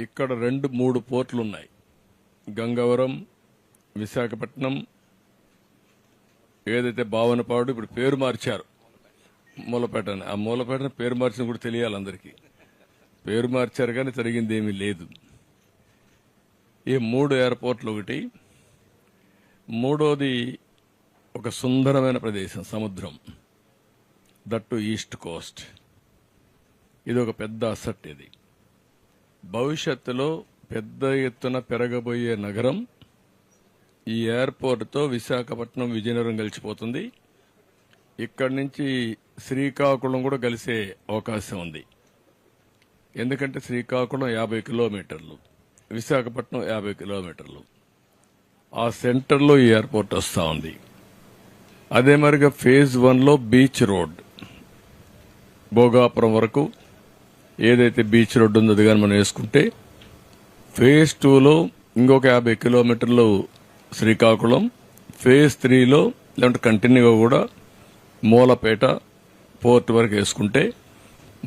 ఇక్కడ 2-3 పోర్టులు ఉన్నాయి. గంగవరం, విశాఖపట్నం, ఏదైతే భావనపాడు, ఇప్పుడు పేరు మార్చారు మూలపేట. ఆ మూలపేటను పేరు మార్చిన కూడా తెలియాలి అందరికీ. పేరు మార్చారు కానీ జరిగింది ఏమీ లేదు. ఈ 3 ఎయిర్పోర్ట్లు ఒకటి. మూడోది ఒక సుందరమైన ప్రదేశం, సముద్రం, దట్టు ఈస్ట్ కోస్ట్. ఇది ఒక పెద్ద అసెట్. ఇది భవిష్యత్తులో పెద్ద ఎత్తున పెరగబోయే నగరం. ఈ ఎయిర్పోర్ట్తో విశాఖపట్నం, విజయనగరం కలిసిపోతుంది. ఇక్కడి నుంచి శ్రీకాకుళం కూడా కలిసే అవకాశం ఉంది. ఎందుకంటే శ్రీకాకుళం 50 కిలోమీటర్లు, విశాఖపట్నం 50 కిలోమీటర్లు. ఆ సెంటర్లో ఈ ఎయిర్పోర్ట్ వస్తూ ఉంది. అదే మరిగా ఫేజ్ 1లో బీచ్ రోడ్ భోగాపురం వరకు ఏదైతే బీచ్ రోడ్ ఉందో అది కానీ మనం వేసుకుంటే, ఫేజ్ 2లో ఇంకొక 50 కిలోమీటర్లు శ్రీకాకుళం, ఫేజ్ 3లో లేదంటే కంటిన్యూగా కూడా మూలపేట పోర్ట్ వరకు వేసుకుంటే,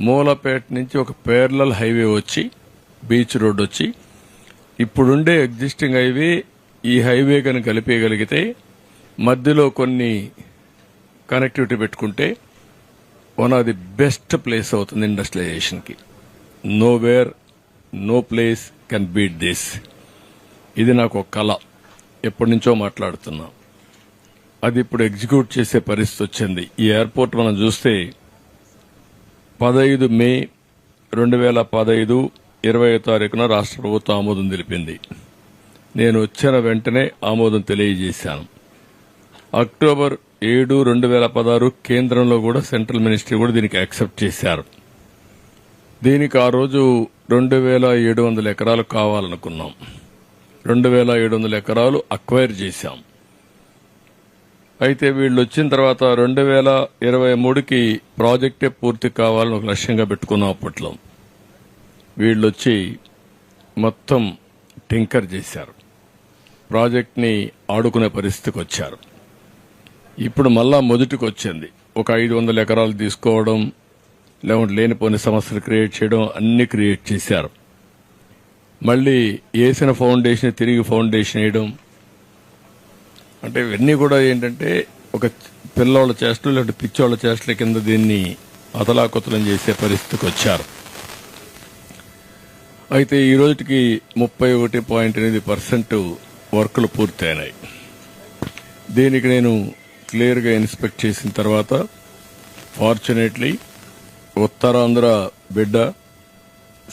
మూలపేట నుంచి ఒక పేరలల్ హైవే వచ్చి బీచ్ రోడ్ వచ్చి, ఇప్పుడుండే ఎగ్జిస్టింగ్ హైవే ఈ హైవే కనుక కలిపేయగలిగితే, మధ్యలో కొన్ని కనెక్టివిటీ పెట్టుకుంటే one of the best place అవుతుంది ఇండస్ట్రియలైజేషన్కి. Nowhere, no place can beat this. ఇది నాకు ఒక కళ, ఎప్పటి నుంచో మాట్లాడుతున్నా. అది ఇప్పుడు ఎగ్జిక్యూట్ చేసే పరిస్థితి వచ్చింది. ఈ ఎయిర్పోర్ట్ మనం చూస్తే 15 మే 2015 20వ తారీఖున రాష్ట్ర ప్రభుత్వం ఆమోదం తెలిపింది. నేను వచ్చిన వెంటనే ఆమోదం తెలియజేశాను. అక్టోబర్ 7, 2016 కేంద్రంలో కూడా సెంట్రల్ మినిస్ట్రీ కూడా దీనికి యాక్సెప్ట్ చేశారు. దీనికి ఆ రోజు 2700 ఎకరాలు కావాలనుకున్నాం. 2700 ఎకరాలు అక్వైర్ చేశాం. అయితే వీళ్ళు వచ్చిన తర్వాత 2023కి ప్రాజెక్టే పూర్తి కావాలని ఒక లక్ష్యంగా పెట్టుకున్నాం. అప్పట్లో వీళ్ళు వచ్చి మొత్తం టింకర్ చేశారు, ప్రాజెక్ట్ని ఆడుకునే పరిస్థితికి వచ్చారు. ఇప్పుడు మళ్ళా మొదటికి వచ్చింది. ఒక 500 ఎకరాలు తీసుకోవడం, లేకుంటే లేనిపోని సమస్యలు క్రియేట్ చేయడం, అన్ని క్రియేట్ చేశారు. మళ్ళీ వేసిన ఫౌండేషన్ తిరిగి ఫౌండేషన్ వేయడం, అంటే ఇవన్నీ కూడా ఏంటంటే ఒక పిల్లోళ్ళ చేష్టలు లేదంటే పిచ్చోళ్ల చేష్టల కింద దీన్ని అతలాకుతలం చేసే పరిస్థితికి వచ్చారు. అయితే ఈ రోజుకి 31.8% వర్కులు పూర్తయినాయి. దీనికి నేను క్లియర్గా ఇన్స్పెక్ట్ చేసిన తర్వాత, ఫార్చునేట్లీ ఉత్తరాంధ్ర బిడ్డ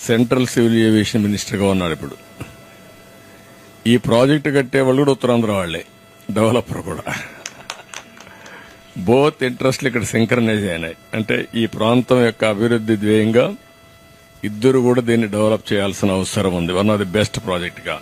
సెంట్రల్ సివిల్ ఏవియేషన్ మినిస్టర్గా ఉన్నారు. ఇప్పుడు ఈ ప్రాజెక్టు కట్టే వాళ్ళు కూడా ఉత్తరాంధ్ర వాళ్లే, డెవలపర్ కూడా. బోత్ ఇంట్రెస్ట్లు ఇక్కడ సింక్రనైజ్ అయినాయి. అంటే ఈ ప్రాంతం యొక్క అభివృద్ధి ధ్యేయంగా ఇద్దరు కూడా దీన్ని డెవలప్ చేయాల్సిన అవసరం ఉంది. One of the best project గా.